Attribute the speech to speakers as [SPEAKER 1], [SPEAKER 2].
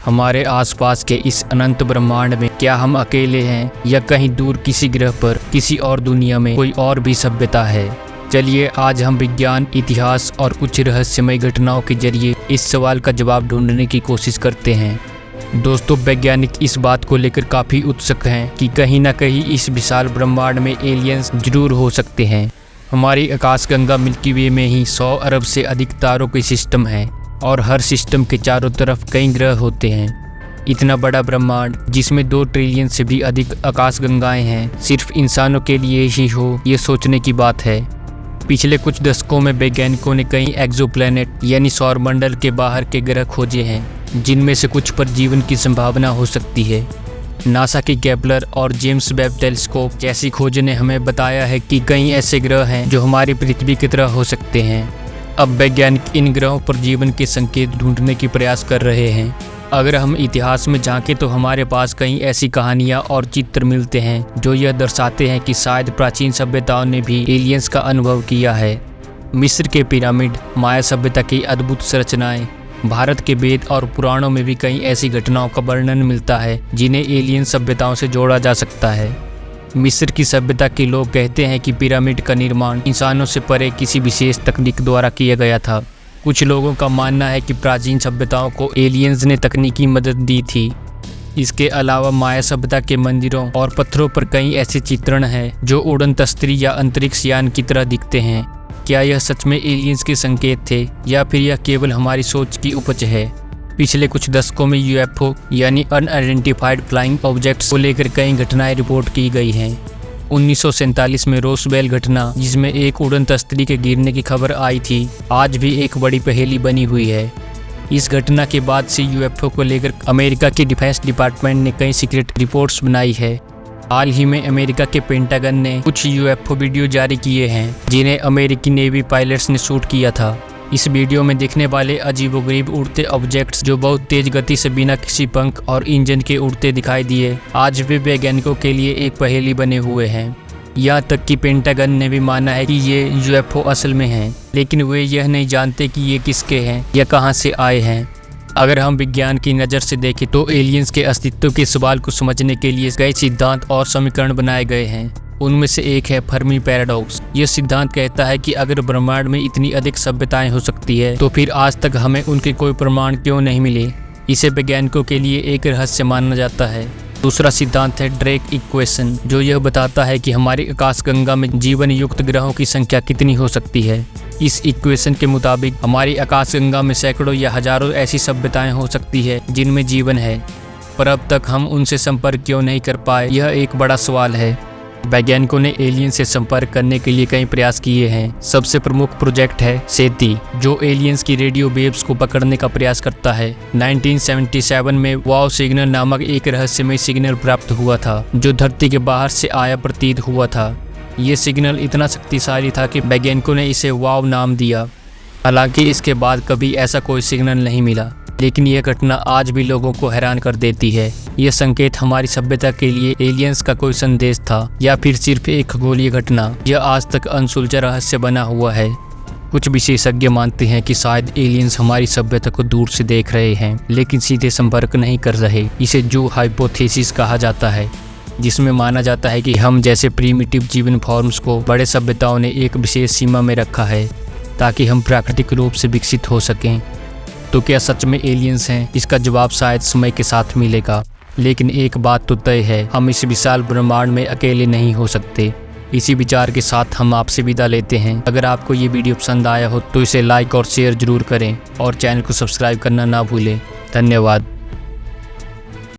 [SPEAKER 1] हमारे आसपास के इस अनंत ब्रह्मांड में क्या हम अकेले हैं या कहीं दूर किसी ग्रह पर किसी और दुनिया में कोई और भी सभ्यता है। चलिए आज हम विज्ञान, इतिहास और कुछ रहस्यमय घटनाओं के जरिए इस सवाल का जवाब ढूंढने की कोशिश करते हैं। दोस्तों, वैज्ञानिक इस बात को लेकर काफ़ी उत्सुक हैं कि कहीं ना कहीं इस विशाल ब्रह्मांड में एलियंस जरूर हो सकते हैं। हमारी आकाशगंगा मिल्की वे में ही 100 अरब से अधिक तारों के सिस्टम हैं और हर सिस्टम के चारों तरफ कई ग्रह होते हैं। इतना बड़ा ब्रह्मांड जिसमें 2 ट्रिलियन से भी अधिक आकाशगंगाएं हैं, सिर्फ इंसानों के लिए ही हो, ये सोचने की बात है। पिछले कुछ दशकों में वैज्ञानिकों ने कई एक्सोप्लैनेट यानी सौरमंडल के बाहर के ग्रह खोजे हैं, जिनमें से कुछ पर जीवन की संभावना हो सकती है। नासा की केपलर और जेम्स वेब टेलीस्कोप जैसी खोज ने हमें बताया है कि कई ऐसे ग्रह हैं जो हमारी पृथ्वी की तरह हो सकते हैं। अब वैज्ञानिक इन ग्रहों पर जीवन के संकेत ढूंढने की प्रयास कर रहे हैं। अगर हम इतिहास में झांकें तो हमारे पास कई ऐसी कहानियां और चित्र मिलते हैं जो यह दर्शाते हैं कि शायद प्राचीन सभ्यताओं ने भी एलियंस का अनुभव किया है। मिस्र के पिरामिड, माया सभ्यता की अद्भुत संरचनाएं, भारत के वेद और पुराणों में भी कई ऐसी घटनाओं का वर्णन मिलता है जिन्हें एलियन सभ्यताओं से जोड़ा जा सकता है। मिस्र की सभ्यता के लोग कहते हैं कि पिरामिड का निर्माण इंसानों से परे किसी विशेष तकनीक द्वारा किया गया था। कुछ लोगों का मानना है कि प्राचीन सभ्यताओं को एलियंस ने तकनीकी मदद दी थी। इसके अलावा माया सभ्यता के मंदिरों और पत्थरों पर कई ऐसे चित्रण हैं जो उड़न तस्त्री या अंतरिक्ष यान की तरह दिखते हैं। क्या यह सच में एलियंस के संकेत थे या फिर यह केवल हमारी सोच की उपज है? पिछले कुछ दशकों में यूएफओ यानी अनआइडेंटिफाइड फ्लाइंग ऑब्जेक्ट्स को लेकर कई घटनाएं रिपोर्ट की गई हैं। 1947 में रोसवेल घटना, जिसमें एक उड़न तस्त्री के गिरने की खबर आई थी, आज भी एक बड़ी पहेली बनी हुई है। इस घटना के बाद से यूएफओ को लेकर अमेरिका के डिफेंस डिपार्टमेंट ने कई सीक्रेट रिपोर्ट्स बनाई है। हाल ही में अमेरिका के पेंटागन ने कुछ यूएफओ वीडियो जारी किए हैं जिन्हें अमेरिकी नेवी पायलट्स ने शूट किया था। इस वीडियो में दिखने वाले अजीबोगरीब उड़ते ऑब्जेक्ट्स जो बहुत तेज गति से बिना किसी पंख और इंजन के उड़ते दिखाई दिए, आज भी वैज्ञानिकों के लिए एक पहेली बने हुए हैं। यहाँ तक कि पेंटागन ने भी माना है कि ये यूएफओ असल में हैं, लेकिन वे यह नहीं जानते कि ये किसके हैं या कहाँ से आए हैं। अगर हम विज्ञान की नज़र से देखें तो एलियंस के अस्तित्व के सवाल को समझने के लिए कई सिद्धांत और समीकरण बनाए गए हैं। उनमें से एक है फर्मी पैराडॉक्स। यह सिद्धांत कहता है कि अगर ब्रह्मांड में इतनी अधिक सभ्यताएं हो सकती है तो फिर आज तक हमें उनके कोई प्रमाण क्यों नहीं मिले। इसे वैज्ञानिकों के लिए एक रहस्य माना जाता है। दूसरा सिद्धांत है ड्रेक इक्वेशन, जो यह बताता है कि हमारी आकाशगंगा में जीवन युक्त ग्रहों की संख्या कितनी हो सकती है। इस इक्वेशन के मुताबिक हमारी आकाशगंगा में सैकड़ों या हजारों ऐसी सभ्यताएं हो सकती है जिनमें जीवन है, पर अब तक हम उनसे संपर्क क्यों नहीं कर पाए, यह एक बड़ा सवाल है। वैज्ञानिकों ने एलियन से संपर्क करने के लिए कई प्रयास किए हैं। सबसे प्रमुख प्रोजेक्ट है सेती, जो एलियंस की रेडियो वेव्स को पकड़ने का प्रयास करता है। 1977 में वाव सिग्नल नामक एक रहस्यमय सिग्नल प्राप्त हुआ था जो धरती के बाहर से आया प्रतीत हुआ था। ये सिग्नल इतना शक्तिशाली था कि वैज्ञानिकों ने इसे वाव नाम दिया। हालांकि इसके बाद कभी ऐसा कोई सिग्नल नहीं मिला, लेकिन यह घटना आज भी लोगों को हैरान कर देती है। यह संकेत हमारी सभ्यता के लिए एलियंस का कोई संदेश था या फिर सिर्फ एक खगोलीय घटना, यह आज तक अनसुलझा रहस्य बना हुआ है। कुछ विशेषज्ञ मानते हैं कि शायद एलियंस हमारी सभ्यता को दूर से देख रहे हैं लेकिन सीधे संपर्क नहीं कर रहे। इसे जू हाइपोथेसिस कहा जाता है, जिसमें माना जाता है कि हम जैसे प्रीमिटिव जीवन फॉर्म्स को बड़े सभ्यताओं ने एक विशेष सीमा में रखा है ताकि हम प्राकृतिक रूप से विकसित हो सकें। तो क्या सच में एलियंस हैं? इसका जवाब शायद समय के साथ मिलेगा, लेकिन एक बात तो तय है, हम इस विशाल ब्रह्मांड में अकेले नहीं हो सकते। इसी विचार के साथ हम आपसे विदा लेते हैं। अगर आपको ये वीडियो पसंद आया हो तो इसे लाइक और शेयर जरूर करें और चैनल को सब्सक्राइब करना ना भूलें। धन्यवाद।